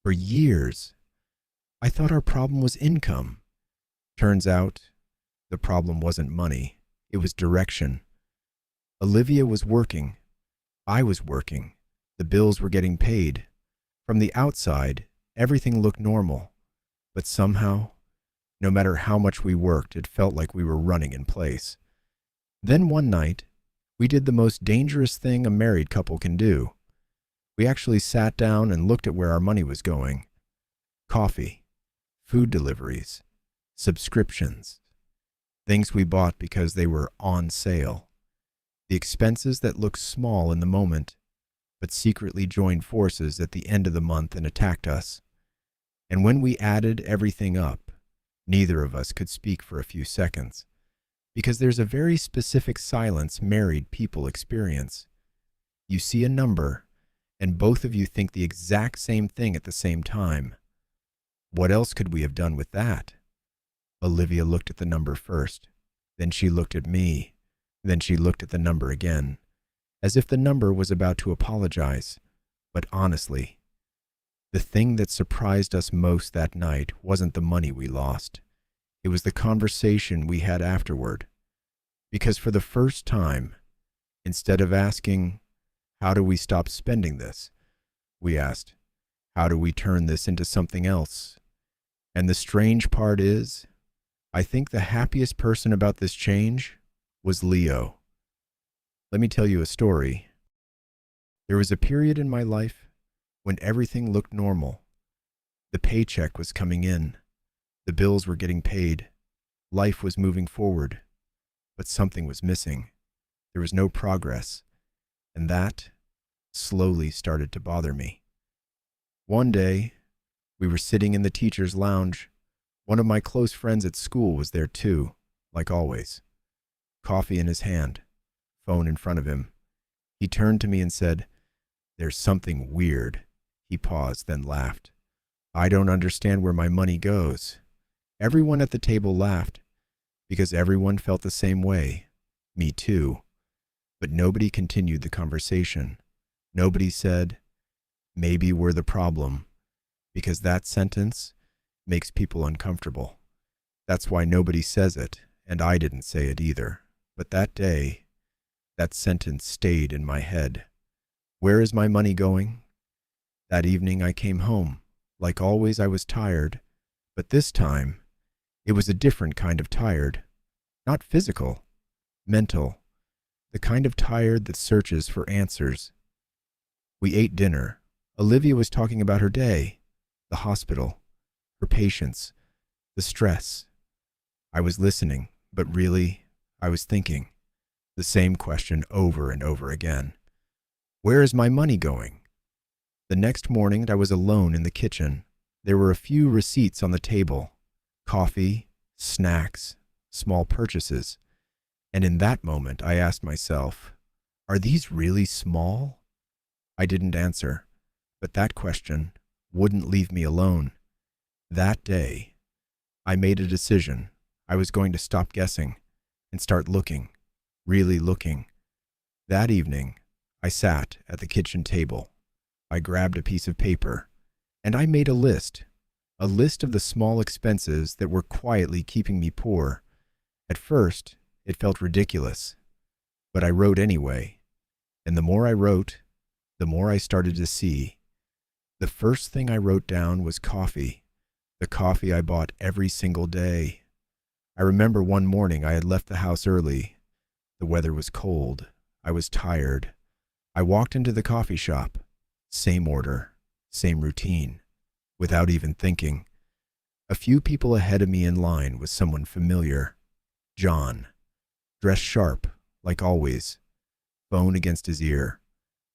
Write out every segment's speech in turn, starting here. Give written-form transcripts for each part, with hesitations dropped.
For years, I thought our problem was income. Turns out, the problem wasn't money, it was direction. Olivia was working. I was working. The bills were getting paid. From the outside, everything looked normal. But somehow, no matter how much we worked, it felt like we were running in place. Then one night, we did the most dangerous thing a married couple can do. We actually sat down and looked at where our money was going. Coffee, food deliveries, subscriptions, things we bought because they were on sale. The expenses that looked small in the moment, but secretly joined forces at the end of the month and attacked us. And when we added everything up, neither of us could speak for a few seconds, because there's a very specific silence married people experience. You see a number, and both of you think the exact same thing at the same time. What else could we have done with that? Olivia looked at the number first, then she looked at me, then she looked at the number again, as if the number was about to apologize. But honestly, the thing that surprised us most that night wasn't the money we lost. It was the conversation we had afterward. Because for the first time, instead of asking, "How do we stop spending this?" we asked, "How do we turn this into something else?" And the strange part is, I think the happiest person about this change was Leo. Let me tell you a story. There was a period in my life when everything looked normal. The paycheck was coming in. The bills were getting paid. Life was moving forward. But something was missing. There was no progress. And that slowly started to bother me. One day, we were sitting in the teacher's lounge. One of my close friends at school was there too, like always. Coffee in his hand, phone in front of him. He turned to me and said, "There's something weird." He paused, then laughed. "I don't understand where my money goes." Everyone at the table laughed, because everyone felt the same way. Me too. But nobody continued the conversation. Nobody said, "Maybe we're the problem," because that sentence makes people uncomfortable. That's why nobody says it, and I didn't say it either. But that day, that sentence stayed in my head. Where is my money going? That evening I came home. Like always, I was tired, but this time, it was a different kind of tired. Not physical, mental, the kind of tired that searches for answers. We ate dinner. Olivia was talking about her day, the hospital, her patients, the stress. I was listening, but really, I was thinking the same question over and over again. Where is my money going? The next morning, I was alone in the kitchen. There were a few receipts on the table, coffee, snacks, small purchases. And in that moment, I asked myself, are these really small? I didn't answer, but that question wouldn't leave me alone. That day, I made a decision. I was going to stop guessing and start looking, really looking. That evening, I sat at the kitchen table. I grabbed a piece of paper, and I made a list of the small expenses that were quietly keeping me poor. At first, it felt ridiculous, but I wrote anyway. And the more I wrote, the more I started to see. The first thing I wrote down was coffee, the coffee I bought every single day. I remember one morning I had left the house early. The weather was cold. I was tired. I walked into the coffee shop. Same order, same routine, without even thinking. A few people ahead of me in line was someone familiar. John, dressed sharp, like always, phone against his ear,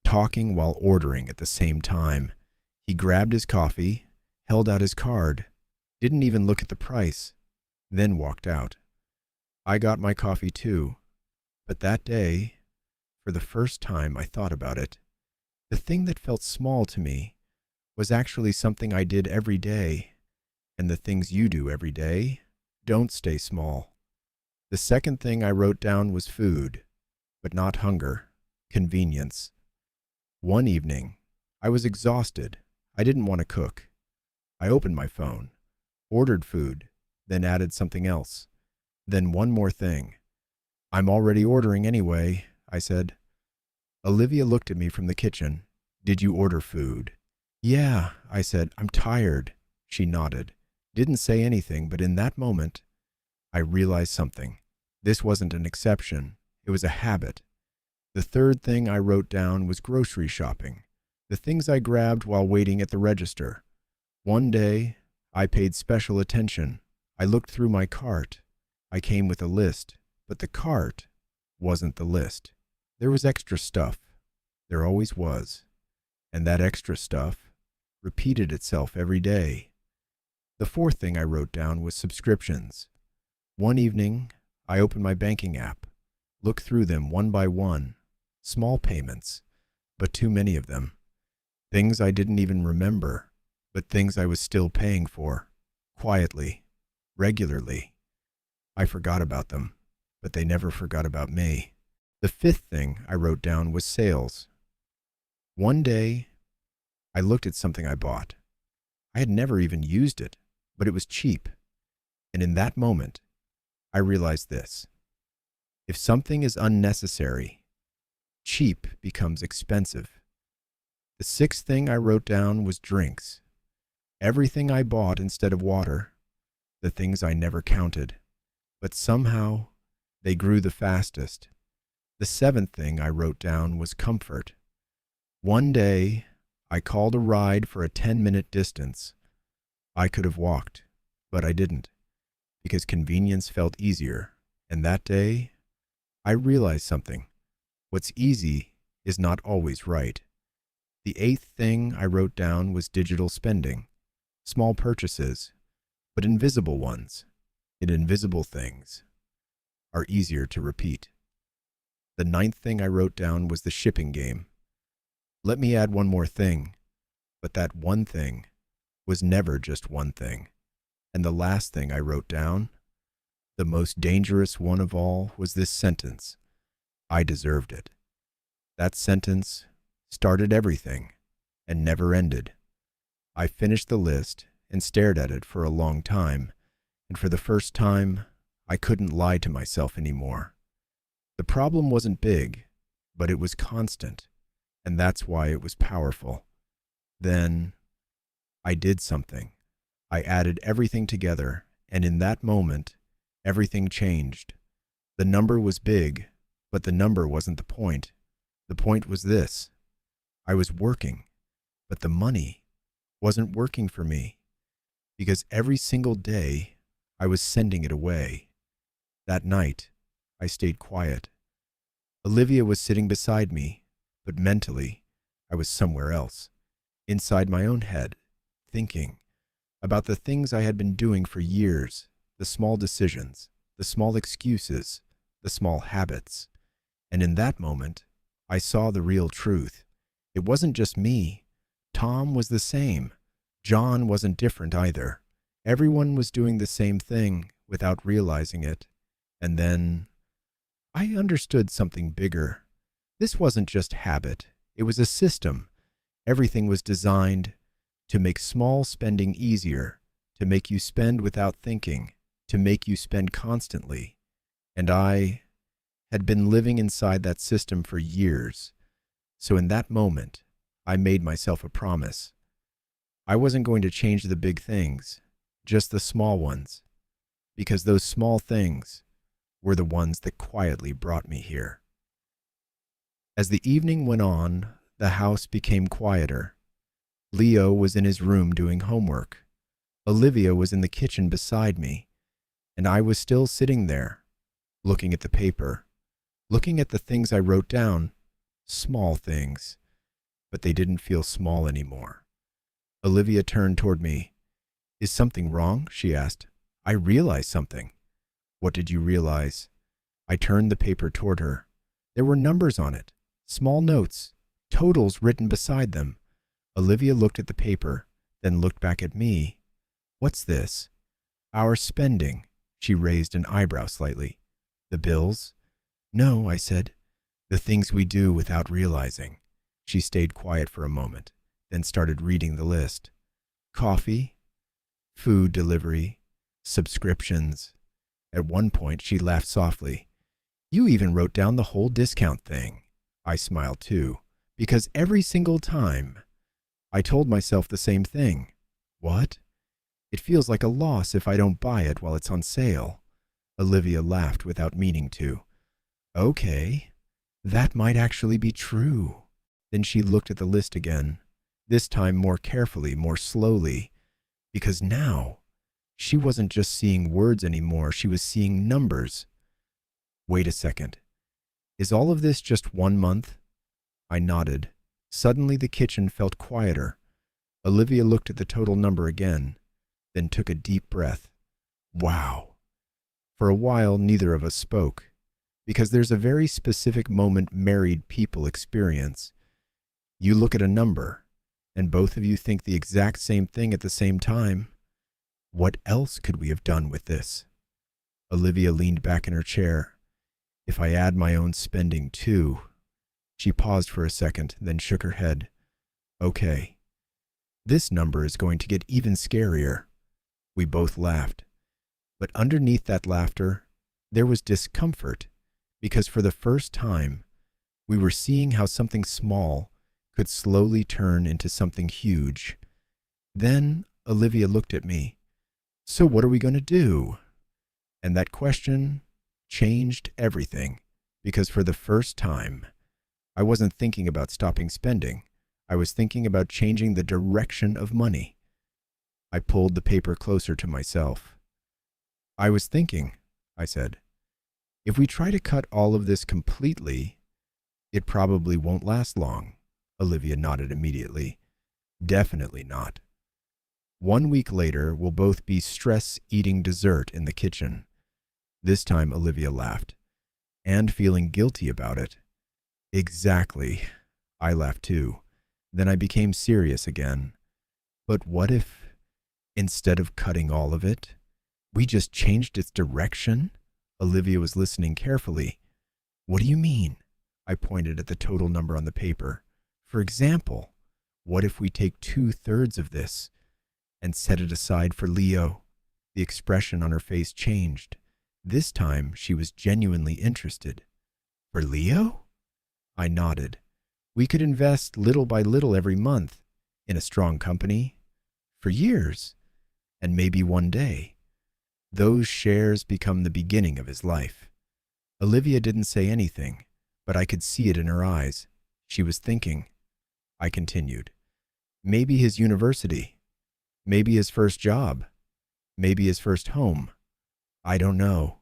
talking while ordering at the same time. He grabbed his coffee, held out his card, didn't even look at the price, then walked out. I got my coffee too, but that day, for the first time, I thought about it. The thing that felt small to me was actually something I did every day, and the things you do every day don't stay small. The second thing I wrote down was food, but not hunger, convenience. One evening, I was exhausted. I didn't want to cook. I opened my phone, ordered food, then added something else. Then one more thing. I'm already ordering anyway, I said. Olivia looked at me from the kitchen. Did you order food? Yeah, I said. I'm tired. She nodded. Didn't say anything, but in that moment, I realized something. This wasn't an exception. It was a habit. The third thing I wrote down was grocery shopping. The things I grabbed while waiting at the register. One day, I paid special attention. I looked through my cart. I came with a list, but the cart wasn't the list. There was extra stuff. There always was. And that extra stuff repeated itself every day. The fourth thing I wrote down was subscriptions. One evening, I opened my banking app, looked through them one by one. Small payments, but too many of them. Things I didn't even remember, but things I was still paying for. Quietly, regularly. I forgot about them, but they never forgot about me. The fifth thing I wrote down was sales. One day, I looked at something I bought. I had never even used it, but it was cheap. And in that moment, I realized this. If something is unnecessary, cheap becomes expensive. The sixth thing I wrote down was drinks. Everything I bought instead of water, the things I never counted, but somehow they grew the fastest. The seventh thing I wrote down was comfort. One day, I called a ride for a 10-minute distance. I could have walked, but I didn't, because convenience felt easier. And that day, I realized something. What's easy is not always right. The eighth thing I wrote down was digital spending. Small purchases, but invisible ones. And invisible things are easier to repeat. The ninth thing I wrote down was the shipping game. Let me add one more thing, but that one thing was never just one thing. And the last thing I wrote down, the most dangerous one of all, was this sentence. I deserved it. That sentence started everything and never ended. I finished the list and stared at it for a long time, and for the first time, I couldn't lie to myself anymore. The problem wasn't big, but it was constant, and that's why it was powerful. Then, I did something. I added everything together, and in that moment, everything changed. The number was big, but the number wasn't the point. The point was this. I was working, but the money wasn't working for me, because every single day, I was sending it away. That night, I stayed quiet. Olivia was sitting beside me, but mentally, I was somewhere else, inside my own head, thinking about the things I had been doing for years, the small decisions, the small excuses, the small habits. And in that moment, I saw the real truth. It wasn't just me. Tom was the same. John wasn't different either. Everyone was doing the same thing without realizing it. And then I understood something bigger. This wasn't just habit. It was a system. Everything was designed to make small spending easier, to make you spend without thinking, to make you spend constantly. And I had been living inside that system for years. So in that moment, I made myself a promise. I wasn't going to change the big things, just the small ones, because those small things were the ones that quietly brought me here. As the evening went on, the house became quieter. Leo was in his room doing homework. Olivia was in the kitchen beside me, and I was still sitting there, looking at the paper, looking at the things I wrote down, small things, but they didn't feel small anymore. Olivia turned toward me. Is something wrong? She asked. I realized something. What did you realize? I turned the paper toward her. There were numbers on it, small notes, totals written beside them. Olivia looked at the paper, then looked back at me. What's this? Our spending. She raised an eyebrow slightly. The bills? No, I said. The things we do without realizing. She stayed quiet for a moment, then started reading the list. Coffee, food delivery, subscriptions. At one point, she laughed softly. You even wrote down the whole discount thing. I smiled too, because every single time I told myself the same thing. What? It feels like a loss if I don't buy it while it's on sale. Olivia laughed without meaning to. Okay, that might actually be true. Then she looked at the list again, this time more carefully, more slowly, because now she wasn't just seeing words anymore, she was seeing numbers. Wait a second. Is all of this just 1 month? I nodded. Suddenly the kitchen felt quieter. Olivia looked at the total number again, then took a deep breath. Wow. For a while, neither of us spoke, because there's a very specific moment married people experience. You look at a number, and both of you think the exact same thing at the same time. What else could we have done with this? Olivia leaned back in her chair. If I add my own spending too. She paused for a second, then shook her head. Okay. This number is going to get even scarier. We both laughed. But underneath that laughter, there was discomfort, because for the first time, we were seeing how something small could slowly turn into something huge. Then Olivia looked at me. So what are we going to do? And that question changed everything, because for the first time, I wasn't thinking about stopping spending. I was thinking about changing the direction of money. I pulled the paper closer to myself. I was thinking, I said, if we try to cut all of this completely, it probably won't last long. Olivia nodded immediately. Definitely not. 1 week later, we'll both be eating dessert in the kitchen. This time, Olivia laughed, and feeling guilty about it. Exactly. I laughed too. Then I became serious again. But what if, instead of cutting all of it, we just changed its direction? Olivia was listening carefully. What do you mean? I pointed at the total number on the paper. For example, what if we take 2/3 of this and set it aside for Leo? The expression on her face changed. This time she was genuinely interested. For Leo? I nodded. We could invest little by little every month in a strong company for years, and maybe one day those shares become the beginning of his life. Olivia didn't say anything, but I could see it in her eyes. She was thinking. I continued. Maybe his university. Maybe his first job. Maybe his first home. I don't know.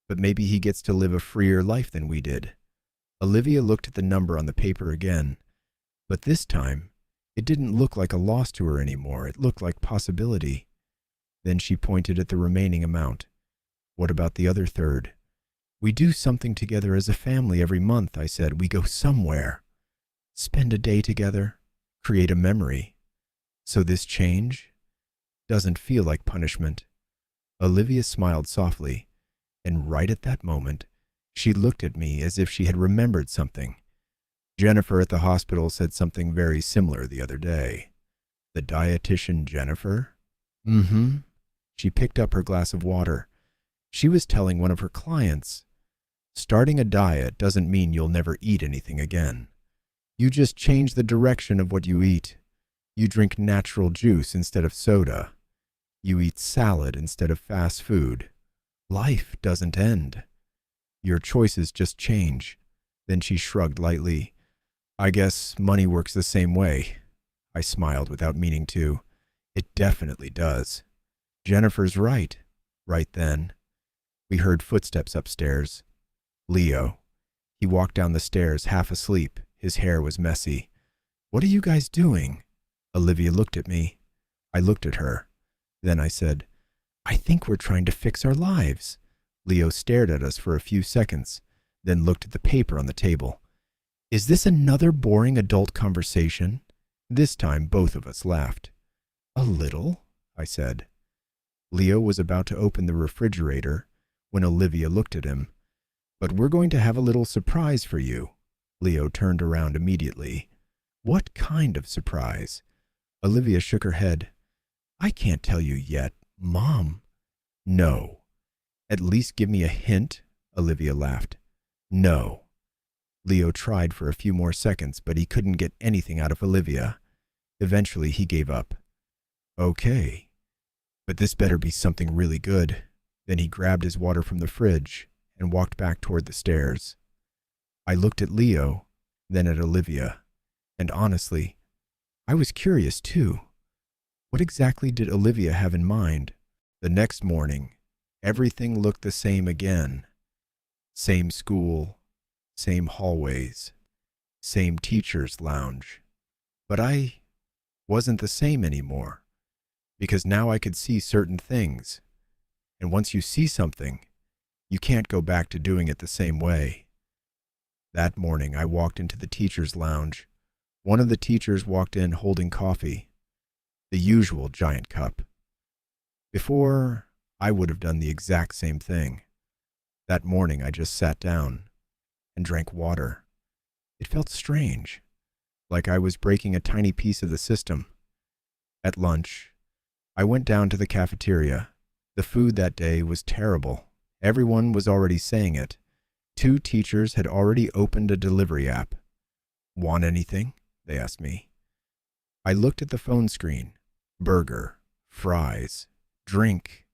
But maybe he gets to live a freer life than we did. Olivia looked at the number on the paper again, but this time it didn't look like a loss to her anymore. It looked like possibility. Then she pointed at the remaining amount. What about the other third? We do something together as a family every month, I said. We go somewhere. Spend a day together. Create a memory. So this change doesn't feel like punishment. Olivia smiled softly, and right at that moment, she looked at me as if she had remembered something. Jennifer at the hospital said something very similar the other day. The dietitian Jennifer? Mm-hmm. She picked up her glass of water. She was telling one of her clients, starting a diet doesn't mean you'll never eat anything again. You just change the direction of what you eat. You drink natural juice instead of soda. You eat salad instead of fast food. Life doesn't end. Your choices just change. Then she shrugged lightly. I guess money works the same way. I smiled without meaning to. It definitely does. Jennifer's right. Right then, we heard footsteps upstairs. Leo. He walked down the stairs half asleep. His hair was messy. What are you guys doing? Olivia looked at me. I looked at her. Then I said, I think we're trying to fix our lives. Leo stared at us for a few seconds, then looked at the paper on the table. Is this another boring adult conversation? This time both of us laughed. A little, I said. Leo was about to open the refrigerator when Olivia looked at him. But we're going to have a little surprise for you. Leo turned around immediately. What kind of surprise? Olivia shook her head. I can't tell you yet, Mom. No. At least give me a hint, Olivia laughed. No. Leo tried for a few more seconds, but he couldn't get anything out of Olivia. Eventually, he gave up. Okay, but this better be something really good. Then he grabbed his water from the fridge and walked back toward the stairs. I looked at Leo, then at Olivia, and honestly, I was curious too. What exactly did Olivia have in mind? The next morning, everything looked the same again. Same school, same hallways, same teacher's lounge. But I wasn't the same anymore, because now I could see certain things. And once you see something, you can't go back to doing it the same way. That morning, I walked into the teacher's lounge. One of the teachers walked in holding coffee, the usual giant cup. Before, I would have done the exact same thing. That morning, I just sat down and drank water. It felt strange, like I was breaking a tiny piece of the system. At lunch, I went down to the cafeteria. The food that day was terrible. Everyone was already saying it. 2 teachers had already opened a delivery app. Want anything? They asked me. I looked at the phone screen. Burger, fries, drink.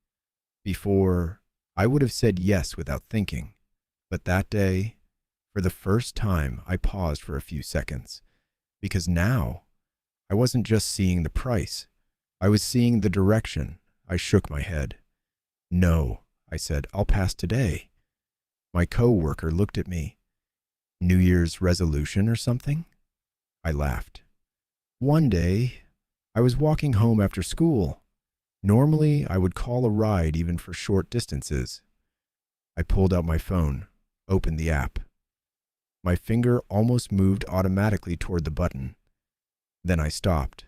Before, I would have said yes without thinking. But that day, for the first time, I paused for a few seconds. Because now, I wasn't just seeing the price. I was seeing the direction. I shook my head. No, I said, I'll pass today. My coworker looked at me. New Year's resolution or something? I laughed. One day, I was walking home after school. Normally, I would call a ride even for short distances. I pulled out my phone, opened the app. My finger almost moved automatically toward the button. Then I stopped.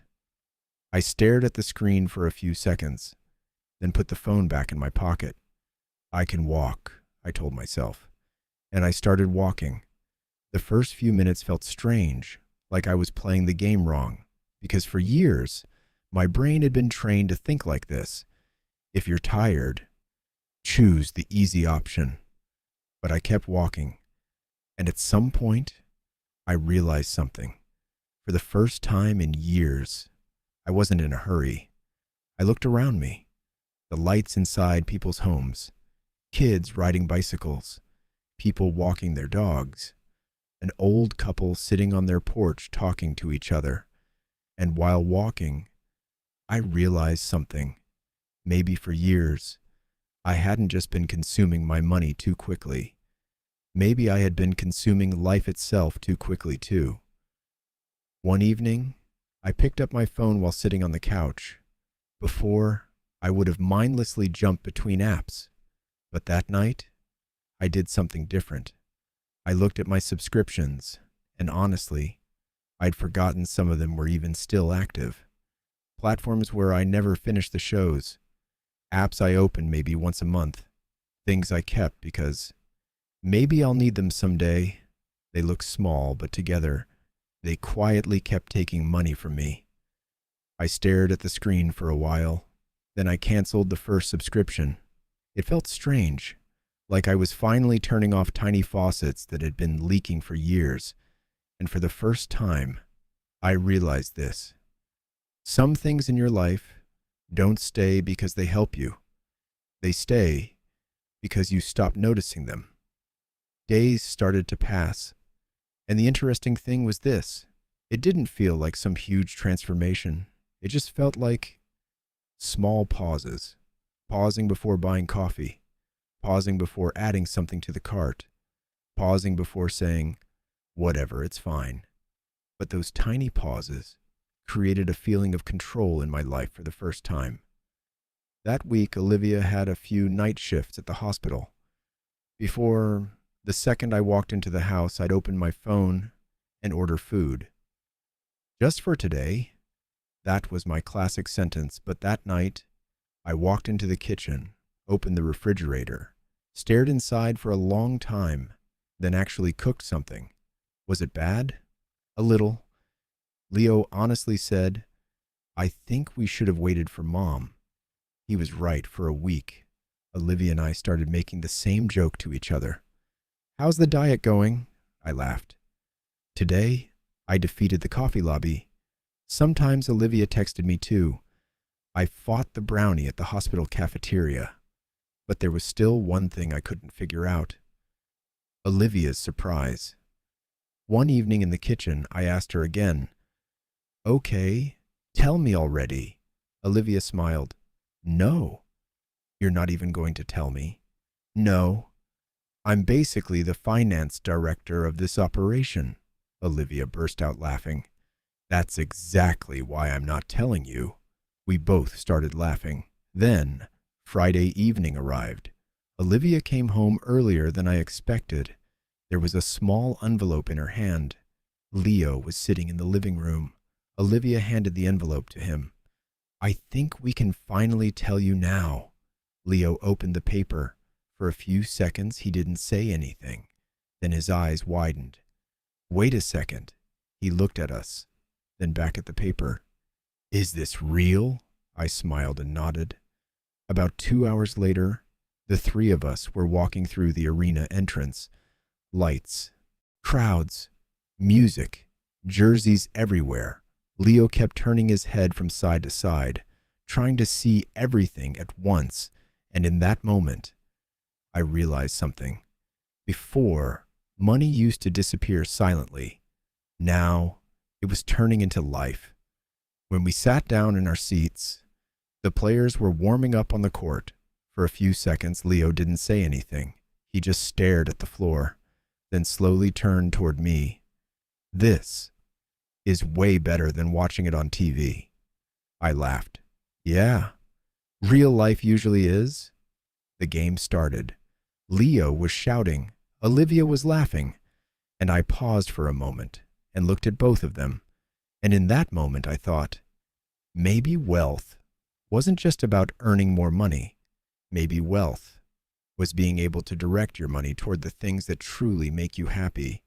I stared at the screen for a few seconds, then put the phone back in my pocket. I can walk, I told myself, and I started walking. The first few minutes felt strange, like I was playing the game wrong, because for years, my brain had been trained to think like this. If you're tired, choose the easy option. But I kept walking, and at some point, I realized something. For the first time in years, I wasn't in a hurry. I looked around me. The lights inside people's homes, kids riding bicycles, people walking their dogs, an old couple sitting on their porch talking to each other. And while walking, I realized something. Maybe for years, I hadn't just been consuming my money too quickly. Maybe I had been consuming life itself too quickly too. One evening, I picked up my phone while sitting on the couch. Before, I would have mindlessly jumped between apps. But that night, I did something different. I looked at my subscriptions, and honestly, I'd forgotten some of them were even still active. Platforms where I never finished the shows. Apps I opened maybe once a month. Things I kept because maybe I'll need them someday. They look small, but together, they quietly kept taking money from me. I stared at the screen for a while. Then I canceled the first subscription. It felt strange, like I was finally turning off tiny faucets that had been leaking for years. And for the first time, I realized this. Some things in your life don't stay because they help you. They stay because you stop noticing them. Days started to pass, and the interesting thing was this. It didn't feel like some huge transformation. It just felt like small pauses. Pausing before buying coffee. Pausing before adding something to the cart. Pausing before saying, whatever, it's fine. But those tiny pauses created a feeling of control in my life for the first time. That week, Olivia had a few night shifts at the hospital. Before the second I walked into the house, I'd open my phone and order food. Just for today, that was my classic sentence, but that night, I walked into the kitchen, opened the refrigerator, stared inside for a long time, then actually cooked something. Was it bad? A little. Leo honestly said, I think we should have waited for Mom. He was right. For a week, Olivia and I started making the same joke to each other. How's the diet going? I laughed. Today, I defeated the coffee lobby. Sometimes Olivia texted me too. I fought the brownie at the hospital cafeteria. But there was still one thing I couldn't figure out. Olivia's surprise. One evening in the kitchen, I asked her again, "Okay, tell me already." Olivia smiled. "No." "You're not even going to tell me?" "No. I'm basically the finance director of this operation." Olivia burst out laughing. "That's exactly why I'm not telling you." We both started laughing. Then, Friday evening arrived. Olivia came home earlier than I expected. There was a small envelope in her hand. Leo was sitting in the living room. Olivia handed the envelope to him. "I think we can finally tell you now." Leo opened the paper. For a few seconds, he didn't say anything. Then his eyes widened. "Wait a second." He looked at us, then back at the paper. "Is this real?" I smiled and nodded. About 2 hours later, the three of us were walking through the arena entrance. Lights, crowds, music, jerseys everywhere. Leo kept turning his head from side to side, trying to see everything at once, and in that moment, I realized something. Before, money used to disappear silently. Now, it was turning into life. When we sat down in our seats, the players were warming up on the court. For a few seconds, Leo didn't say anything. He just stared at the floor, then slowly turned toward me. "This is way better than watching it on TV." I laughed. "Yeah, real life usually is." The game started. Leo was shouting. Olivia was laughing. And I paused for a moment and looked at both of them. And in that moment, I thought, maybe wealth wasn't just about earning more money. Maybe wealth was being able to direct your money toward the things that truly make you happy.